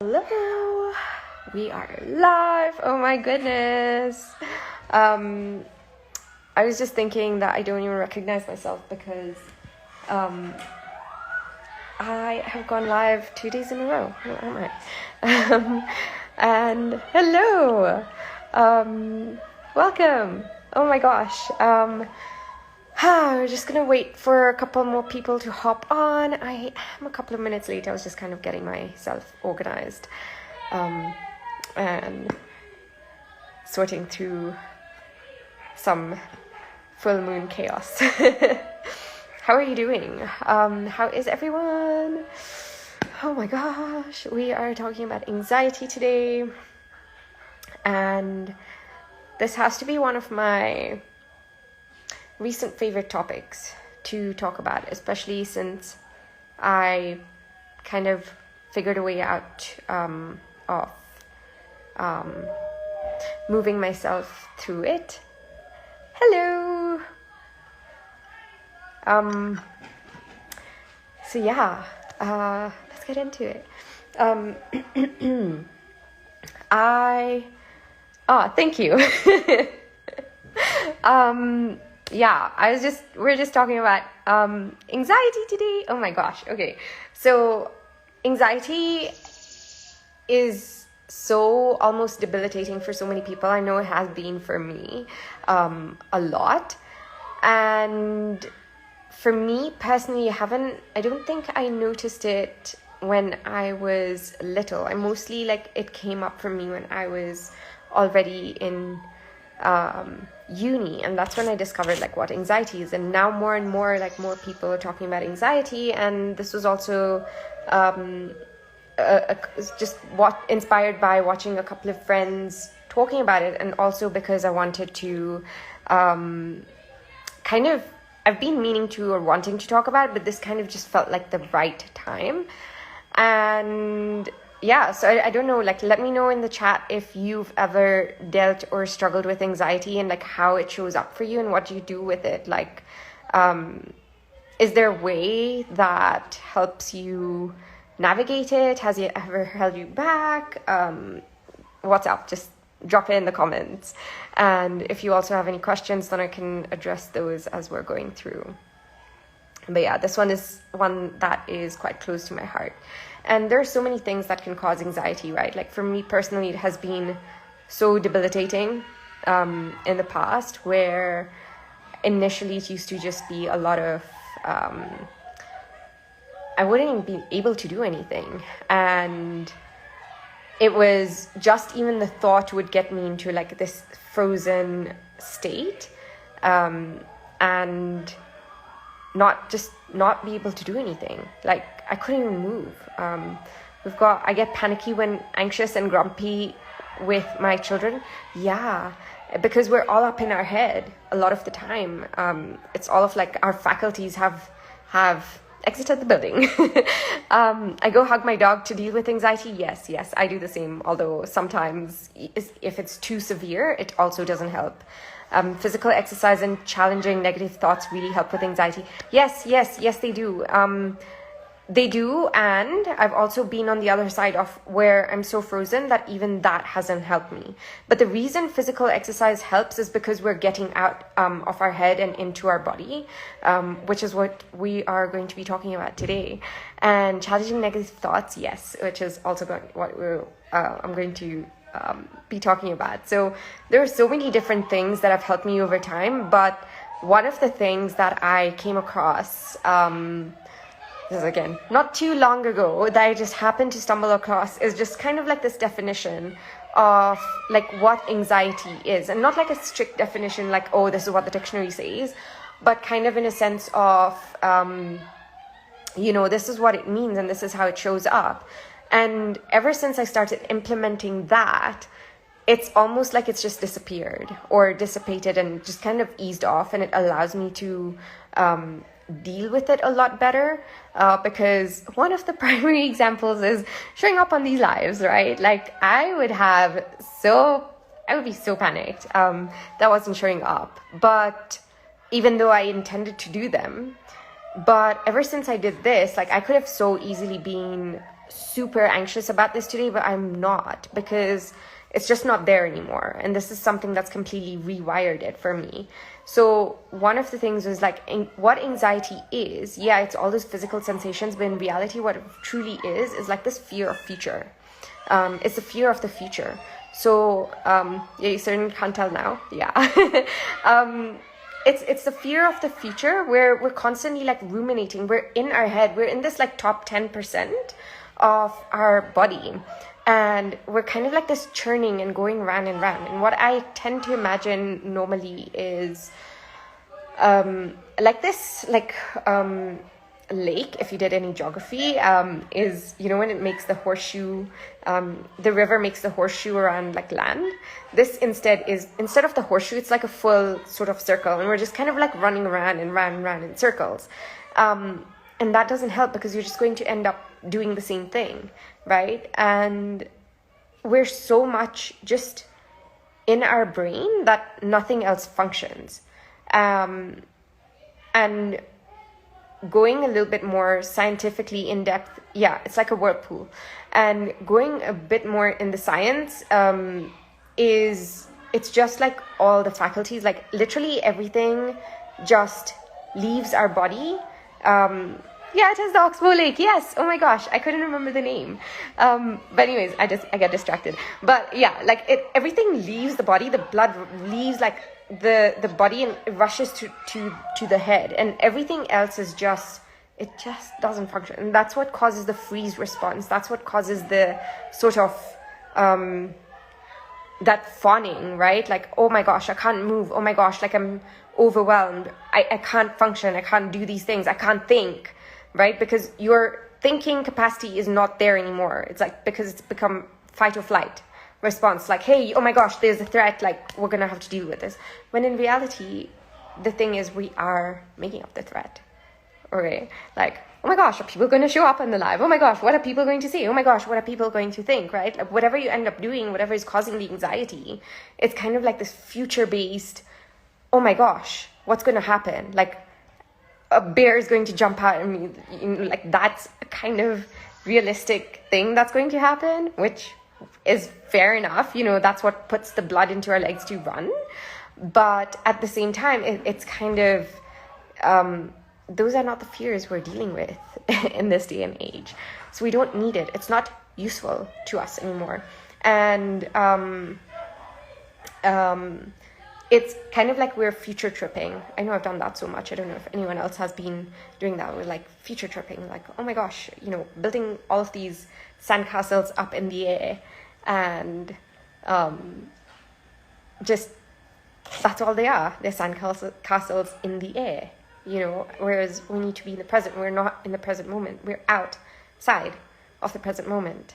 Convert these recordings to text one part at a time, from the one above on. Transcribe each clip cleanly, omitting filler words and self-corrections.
Hello, we are live. Oh my goodness. I was just thinking that I don't even recognize myself because I have gone live 2 days in a row. Who am I? And hello. Welcome. Oh my gosh. We're just gonna wait for a couple more people to hop on. I am a couple of minutes late. I was just kind of getting myself organized and sorting through some full moon chaos. How are you doing? How is everyone? Oh my gosh, we are talking about anxiety today, and this has to be one of my recent favorite topics to talk about, especially since I kind of figured a way out of moving myself through it. Hello. So yeah, let's get into it. Thank you. We're just talking about anxiety today. Oh my gosh. Okay. So anxiety is so almost debilitating for so many people. I know it has been for me a lot. And for me personally, I don't think I noticed it when I was little. I mostly it came up for me when I was already in uni, and that's when I discovered what anxiety is. And now more and more more people are talking about anxiety, and this was also inspired by watching a couple of friends talking about it, and also because I wanted to I've been meaning to or wanting to talk about it, but this kind of just felt like the right time. And yeah, so I don't know, let me know in the chat if you've ever dealt or struggled with anxiety and how it shows up for you and what you do with it. Is there a way that helps you navigate it? Has it ever held you back? What's up? Just drop it in the comments. And if you also have any questions, then I can address those as we're going through. But yeah, this one is one that is quite close to my heart. And there are so many things that can cause anxiety, right? For me personally, it has been so debilitating in the past, where initially it used to just be a lot of, I wouldn't even be able to do anything. And it was just even the thought would get me into this frozen state, and not be able to do anything. I couldn't even move. I get panicky when anxious and grumpy with my children. Yeah, because we're all up in our head a lot of the time. It's all of our faculties have exited the building. I go hug my dog to deal with anxiety. Yes, I do the same. Although sometimes if it's too severe, it also doesn't help. Physical exercise and challenging negative thoughts really help with anxiety. Yes, they do. They do, and I've also been on the other side of where I'm so frozen that even that hasn't helped me. But the reason physical exercise helps is because we're getting out of our head and into our body, which is what we are going to be talking about today. And challenging negative thoughts, yes, which is also what I'm going to be talking about. So there are so many different things that have helped me over time, but one of the things that I came across this is again not too long ago that I just happened to stumble across is just kind of this definition of what anxiety is, and not a strict definition oh, this is what the dictionary says, but kind of in a sense of this is what it means and this is how it shows up. And ever since I started implementing that, it's almost it's just disappeared or dissipated and just kind of eased off, and it allows me to deal with it a lot better, because one of the primary examples is showing up on these lives, right? I would be so panicked that wasn't showing up, but even though I intended to do them. But ever since I did this, I could have so easily been super anxious about this today, but I'm not, because it's just not there anymore. And this is something that's completely rewired it for me. So one of the things was like, what anxiety is, yeah, it's all those physical sensations, but in reality, what it truly is like this fear of future. It's the fear of the future. So, yeah, you certainly can't tell now. Yeah. It's the fear of the future where we're constantly like ruminating. We're in our head. We're in this like top 10% of our body. And we're kind of like this churning and going round and round. And what I tend to imagine normally is like this, like lake, if you did any geography, is, you know, when it makes the horseshoe, the river makes the horseshoe around like land. This instead of the horseshoe, it's like a full sort of circle, and we're just kind of like running around and round and round in circles. And that doesn't help, because you're just going to end up doing the same thing, right? And we're so much just in our brain that nothing else functions. And going a little bit more scientifically in depth, yeah, it's like a whirlpool. And going a bit more in the science, it's just like all the faculties, like literally everything just leaves our body. Yeah, it is the Oxbow Lake. Yes. Oh my gosh, I couldn't remember the name. But anyways, I get distracted. But yeah, like everything leaves the body. The blood leaves like the body, and it rushes to the head, and everything else is just, it just doesn't function. And that's what causes the freeze response. That's what causes the sort of that fawning, right? Like, oh my gosh, I can't move. Oh my gosh, like I'm overwhelmed. I can't function. I can't do these things. I can't think. Right? Because your thinking capacity is not there anymore. It's like, because it's become fight or flight response. Like, hey, oh my gosh, there's a threat. Like, we're going to have to deal with this. When in reality, the thing is, we are making up the threat. Okay? Like, oh my gosh, are people going to show up in the live? Oh my gosh, what are people going to say? Oh my gosh, what are people going to think? Right? Like, whatever you end up doing, whatever is causing the anxiety, it's kind of like this future-based, oh my gosh, what's going to happen? Like, a bear is going to jump out at me, you know, like that's a kind of realistic thing that's going to happen, which is fair enough. You know, that's what puts the blood into our legs to run. But at the same time, it's kind of, those are not the fears we're dealing with in this day and age. So we don't need it. It's not useful to us anymore. And it's kind of like we're future tripping. I know I've done that so much. I don't know if anyone else has been doing that. We're like future tripping, like, oh my gosh, you know, building all of these sandcastles up in the air, and just, that's all they are. They're sandcastles in the air, you know, whereas we need to be in the present. We're not in the present moment. We're outside of the present moment.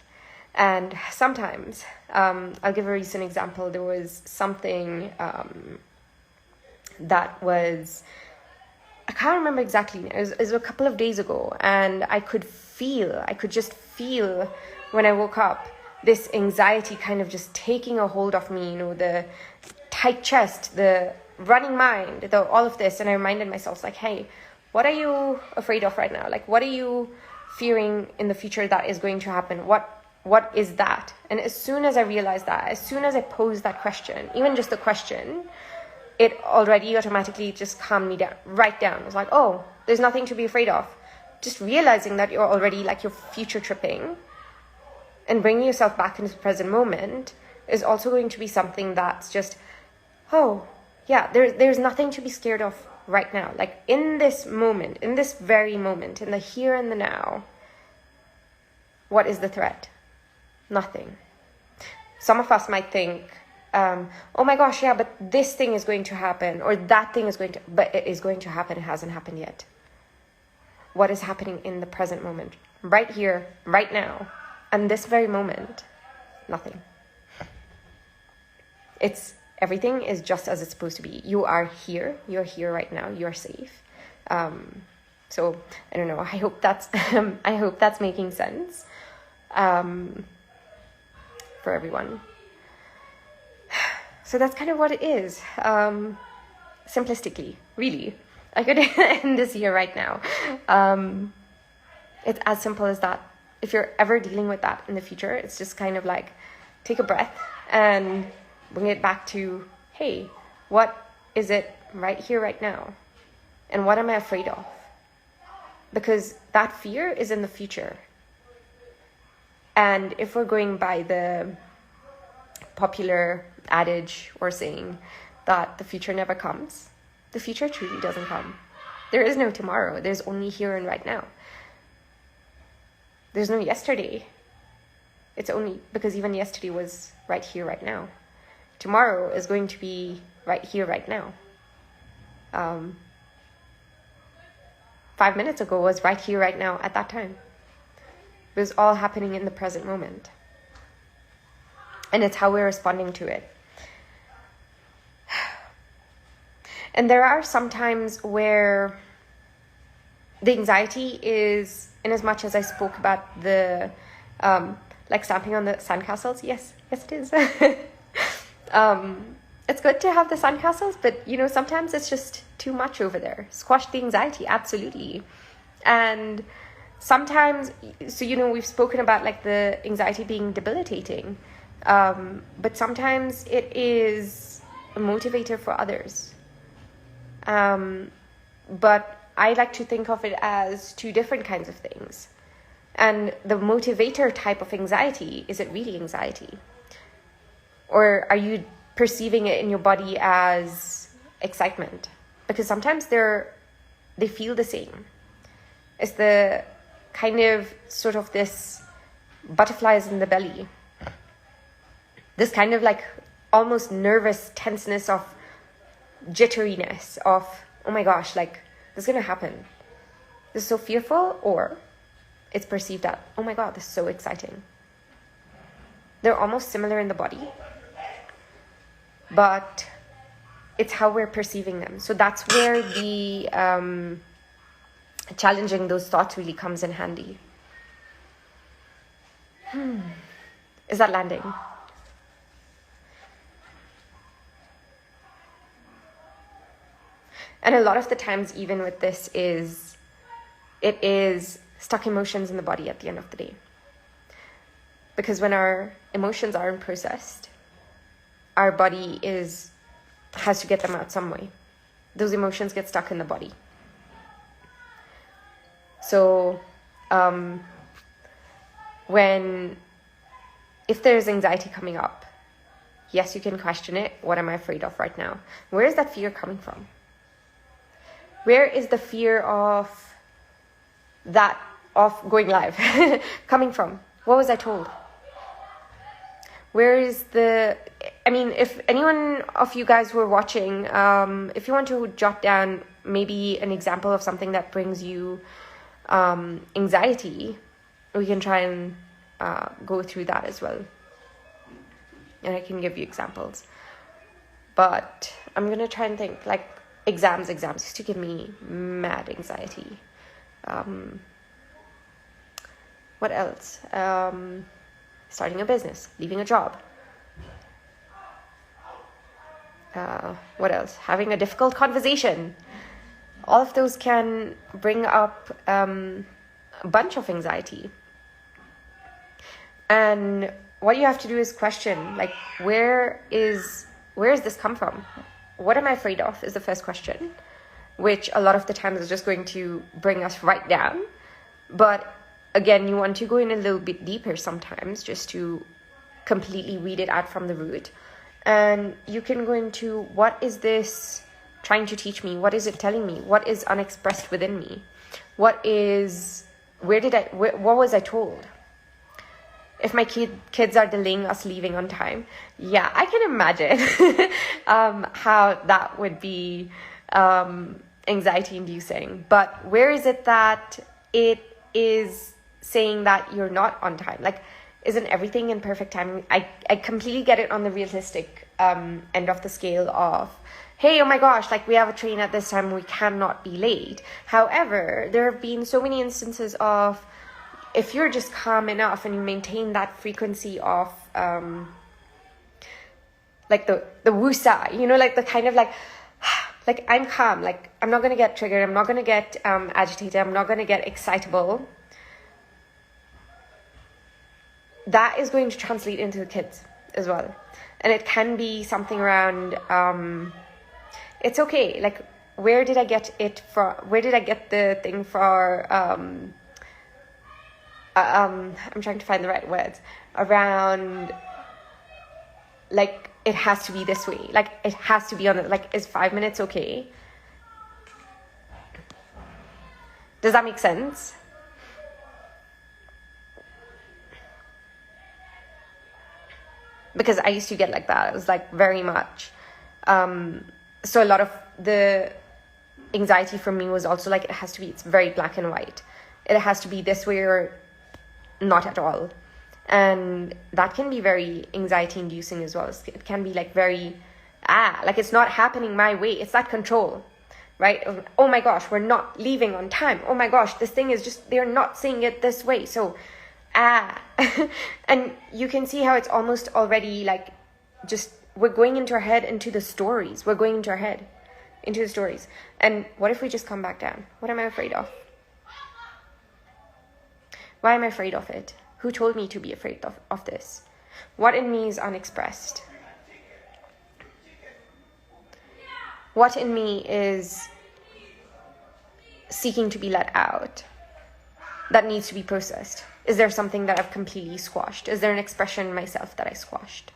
And sometimes, I'll give a recent example. There was something that was, I can't remember exactly. It was a couple of days ago, and I could just feel when I woke up, this anxiety kind of just taking a hold of me, you know, the tight chest, the running mind, all of this. And I reminded myself, like, hey, what are you afraid of right now? Like, what are you fearing in the future that is going to happen? What is that? And as soon as I realized that, as soon as I posed that question, even just the question, it already automatically just calmed me down, right down. I was like, oh, there's nothing to be afraid of. Just realizing that you're already, like, you're future tripping and bringing yourself back into the present moment is also going to be something that's just, oh, yeah, there's nothing to be scared of right now. Like, in this moment, in this very moment, in the here and the now, what is the threat? Nothing. Some of us might think, oh my gosh, yeah, but this thing is going to happen, or that thing is going to, but it is going to happen. It hasn't happened yet. What is happening in the present moment, right here, right now, and this very moment? Nothing. Everything is just as it's supposed to be. You are here. You're here right now. You are safe. So I don't know. I hope that's making sense. For everyone. So that's kind of what it is. Simplistically, really. I could end this here right now. It's as simple as that. if you're ever dealing with that in the future, it's just kind of like take a breath and bring it back to, hey, what is it right here, right now? And what am I afraid of? Because that fear is in the future. And if we're going by the popular adage or saying that the future never comes, the future truly doesn't come. There is no tomorrow. There's only here and right now. There's no yesterday. It's only because even yesterday was right here, right now. Tomorrow is going to be right here, right now. 5 minutes ago was right here, right now at that time. It was all happening in the present moment. And it's how we're responding to it. And there are some times where the anxiety is, in as much as I spoke about the, like stamping on the sandcastles. Yes, it is. It's good to have the sandcastles, but, you know, sometimes it's just too much over there. Squash the anxiety, absolutely. And sometimes, so, you know, we've spoken about like the anxiety being debilitating, but sometimes it is a motivator for others. But I like to think of it as two different kinds of things. And the motivator type of anxiety, is it really anxiety? Or are you perceiving it in your body as excitement? Because sometimes they feel the same. It's the kind of sort of this butterflies in the belly. This kind of like almost nervous tenseness of jitteriness of, oh my gosh, like this is going to happen. This is so fearful, or it's perceived that, oh my God, this is so exciting. They're almost similar in the body, but it's how we're perceiving them. So that's where the challenging those thoughts really comes in handy. Is that landing? And a lot of the times, even with this, it is stuck emotions in the body at the end of the day. Because when our emotions aren't processed, our body has to get them out some way. Those emotions get stuck in the body. So, if there's anxiety coming up, yes, you can question it. What am I afraid of right now? Where is that fear coming from? Where is the fear of going live coming from? What was I told? Where is if anyone of you guys who are watching, if you want to jot down maybe an example of something that brings you anxiety, we can try and go through that as well. And I can give you examples. But I'm going to try and think, like, exams used to give me mad anxiety. What else? Starting a business, leaving a job. What else? Having a difficult conversation. All of those can bring up a bunch of anxiety. And what you have to do is question, like, where is this come from? What am I afraid of is the first question, which a lot of the times is just going to bring us right down. But again, you want to go in a little bit deeper sometimes just to completely weed it out from the root. And you can go into, what is this trying to teach me? What is it telling me? What is unexpressed within me? What was I told? If my kids are delaying us leaving on time, yeah, I can imagine how that would be anxiety inducing. But where is it that it is saying that you're not on time? Like, isn't everything in perfect timing? I completely get it on the realistic end of the scale of, hey, oh my gosh, like we have a train at this time, we cannot be late. However, there have been so many instances of, if you're just calm enough and you maintain that frequency of like the wusa, you know, like the kind of like I'm calm, like I'm not going to get triggered, I'm not going to get agitated, I'm not going to get excitable. that is going to translate into the kids as well. And it can be something around, it's okay, like, where did I get it from? Where did I get the thing for, I'm trying to find the right words, around, like, it has to be this way, like, it has to be on it, like, is 5 minutes okay? Does that make sense? Because I used to get like that. It was like very much. So a lot of the anxiety for me was also like, it has to be, it's very black and white. It has to be this way or not at all. And that can be very anxiety inducing as well. It can be like very, like it's not happening my way. It's that control, right? Oh my gosh, we're not leaving on time. Oh my gosh, this thing is just, they're not saying it this way. So, and you can see how it's almost already like, just, we're going into our head, into the stories. We're going into our head, into the stories. And what if we just come back down? What am I afraid of? Why am I afraid of it? Who told me to be afraid of this? What in me is unexpressed? What in me is seeking to be let out? That needs to be processed. Is there something that I've completely squashed? Is there an expression in myself that I squashed?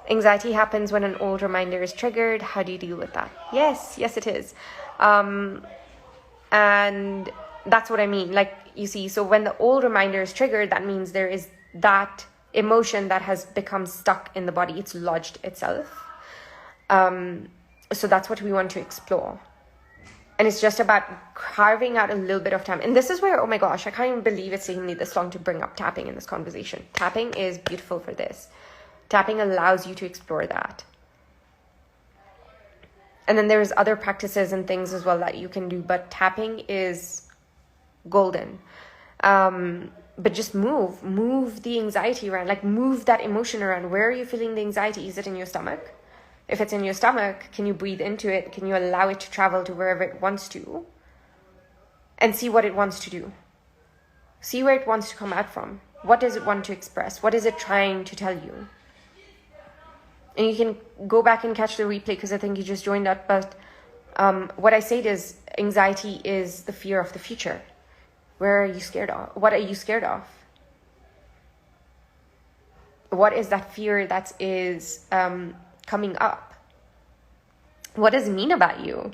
Anxiety happens when an old reminder is triggered. How do you deal with that? Yes, it is. And that's what I mean. Like, you see, so when the old reminder is triggered, that means there is that emotion that has become stuck in the body. It's lodged itself. So that's what we want to explore. And it's just about carving out a little bit of time. And this is where, oh my gosh, I can't even believe it's taking me this long to bring up tapping in this conversation. Tapping is beautiful for this. Tapping allows you to explore that. And then there's other practices and things as well that you can do. But tapping is golden. But just move the anxiety around. Like, move that emotion around. Where are you feeling the anxiety? Is it in your stomach? If it's in your stomach, can you breathe into it? Can you allow it to travel to wherever it wants to? And see what it wants to do. See where it wants to come out from. What does it want to express? What is it trying to tell you? And you can go back and catch the replay because I think you just joined that. But what I said is, anxiety is the fear of the future. Where are you scared of? What are you scared of? What is that fear that is coming up? What does it mean about you?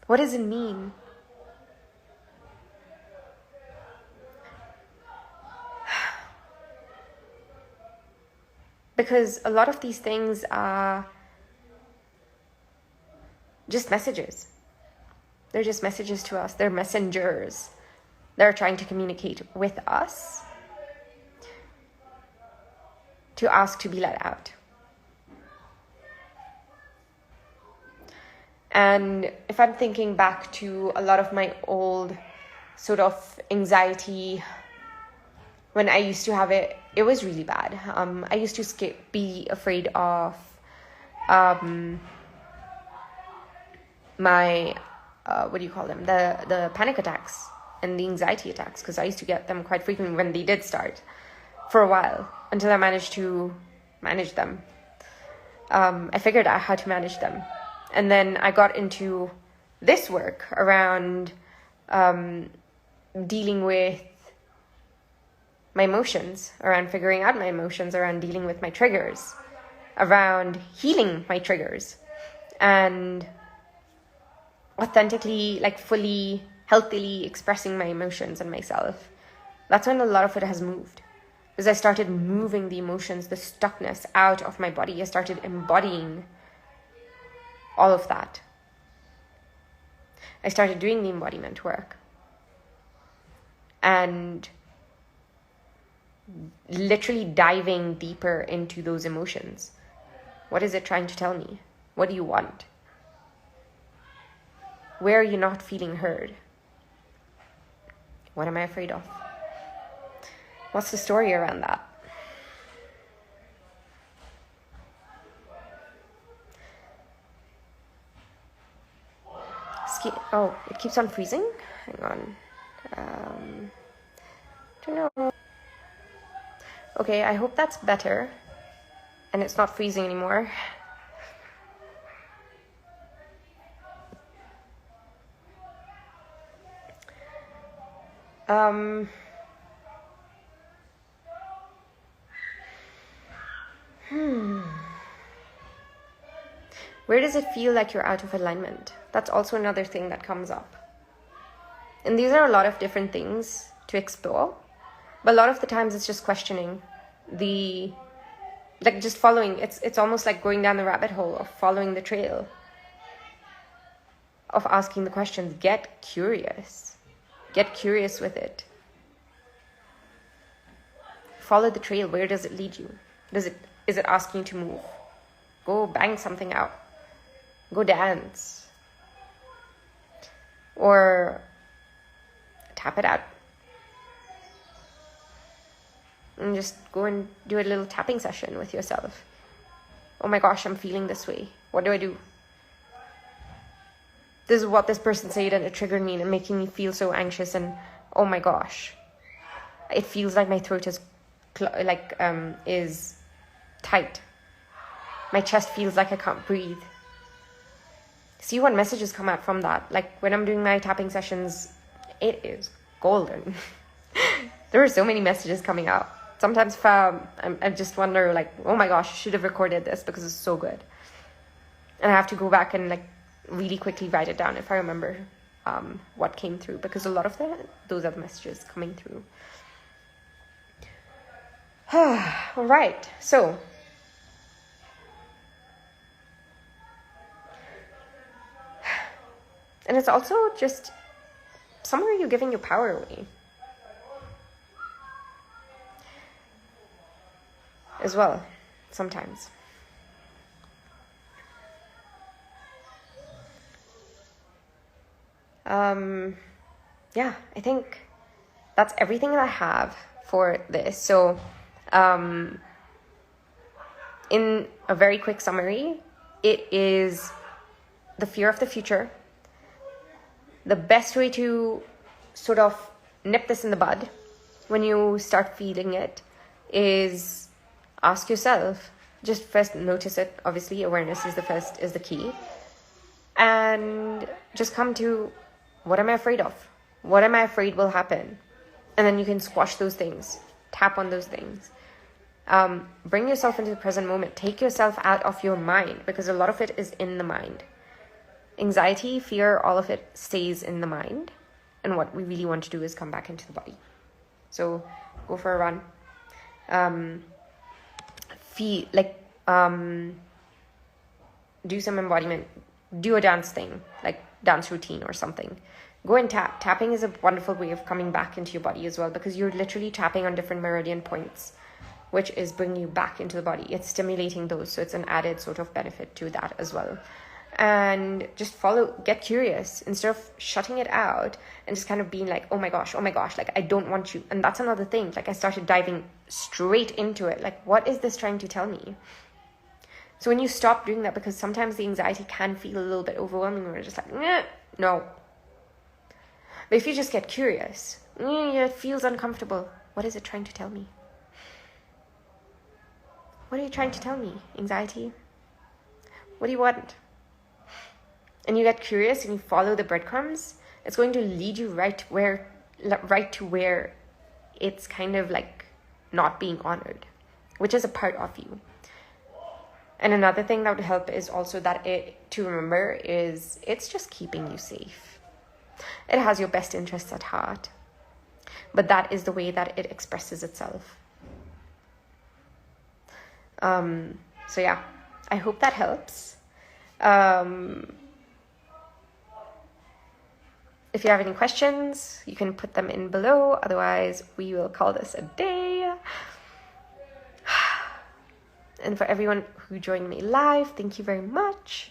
What does it mean? Because a lot of these things are just messages. They're just messages to us. They're messengers. They're trying to communicate with us to ask to be let out. And if I'm thinking back to a lot of my old sort of anxiety, when I used to have it, it was really bad. I used to be afraid of my, what do you call them? The panic attacks and the anxiety attacks, because I used to get them quite frequently when they did start for a while, until I managed to manage them. I figured out how to manage them. And then I got into this work around dealing with my emotions, around figuring out my emotions, around dealing with my triggers, around healing my triggers, and authentically, like fully, healthily expressing my emotions and myself. That's when a lot of it has moved. Because I started moving the emotions, the stuckness out of my body. I started embodying all of that. I started doing the embodiment work. And literally diving deeper into those emotions. What is it trying to tell me? What do you want? Where are you not feeling heard? What am I afraid of? What's the story around that? Oh, it keeps on freezing? Hang on. Don't know. Okay, I hope that's better and it's not freezing anymore. Where does it feel like you're out of alignment? That's also another thing that comes up. And these are a lot of different things to explore, but a lot of the times it's just questioning just following. It's almost like going down the rabbit hole of following the trail, of asking the questions. Get curious with it. Follow the trail. Where does it lead you? Is it asking you to move? Go bang something out. Go dance. Or tap it out. And just go and do a little tapping session with yourself. Oh my gosh, I'm feeling this way. What do I do? This is what this person said and it triggered me and making me feel so anxious, and oh my gosh. It feels like my throat is tight. My chest feels like I can't breathe. See what messages come out from that. Like when I'm doing my tapping sessions, it is golden. There are so many messages coming out. Sometimes I just wonder, like, oh my gosh, I should have recorded this because it's so good. And I have to go back and like really quickly write it down if I remember what came through, because a lot of those are the messages coming through. All right, so and it's also just somewhere you're giving your power away as well sometimes. Yeah, I think that's everything that I have for this. So in a very quick summary, it is the fear of the future. The best way to sort of nip this in the bud when you start feeling it is ask yourself, just first notice it. Obviously, awareness is the key. And just come to, what am I afraid of? What am I afraid will happen? And then you can squash those things, tap on those things. Bring yourself into the present moment. Take yourself out of your mind, because a lot of it is in the mind. Anxiety, fear, all of it stays in the mind. And what we really want to do is come back into the body. So go for a run. Do some embodiment. Do a dance thing, like dance routine or something. Go and tap. Tapping is a wonderful way of coming back into your body as well, because you're literally tapping on different meridian points, which is bringing you back into the body. It's stimulating those, so it's an added sort of benefit to that as well. And just get curious instead of shutting it out and just kind of being like, oh my gosh, like I don't want you. And that's another thing. Like I started diving straight into it. Like, what is this trying to tell me? So when you stop doing that, because sometimes the anxiety can feel a little bit overwhelming, we're just like, no. But if you just get curious, it feels uncomfortable. What is it trying to tell me? What are you trying to tell me, anxiety? What do you want? And you get curious and you follow the breadcrumbs, it's going to lead you right to where it's kind of like not being honored, which is a part of you. And another thing that would help is also to remember is it's just keeping you safe. It has your best interests at heart, but that is the way that it expresses itself. So yeah, I hope that helps. If you have any questions, you can put them in below. Otherwise, we will call this a day. And for everyone who joined me live, thank you very much.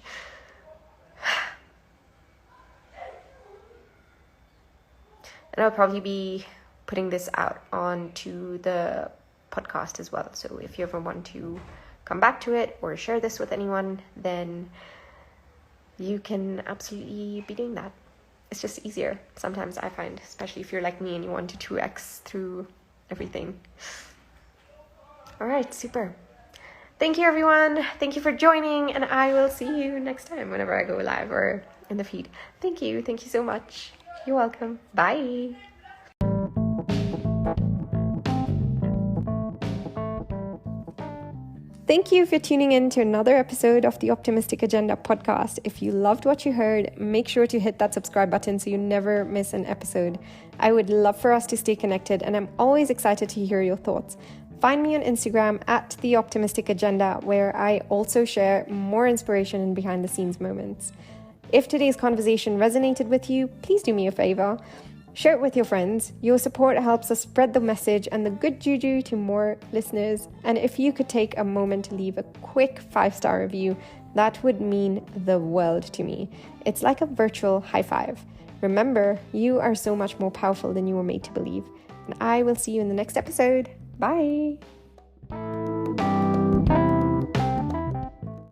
And I'll probably be putting this out onto the podcast as well. So if you ever want to come back to it or share this with anyone, then you can absolutely be doing that. it's just easier sometimes, I find, especially if you're like me and you want to 2x through everything. All right, super. Thank you, everyone. Thank you for joining, and I will see you next time whenever I go live or in the feed. Thank you. Thank you so much. You're welcome. Bye. Thank you for tuning in to another episode of the Optimistic Agenda podcast. If you loved what you heard, make sure to hit that subscribe button so you never miss an episode. I would love for us to stay connected, and I'm always excited to hear your thoughts. Find me on Instagram at The Optimistic Agenda, where I also share more inspiration and behind the scenes moments. If today's conversation resonated with you, please do me a favor. Share it with your friends. Your support helps us spread the message and the good juju to more listeners. And if you could take a moment to leave a quick 5-star review, that would mean the world to me. It's like a virtual high five. Remember, you are so much more powerful than you were made to believe. And I will see you in the next episode. Bye.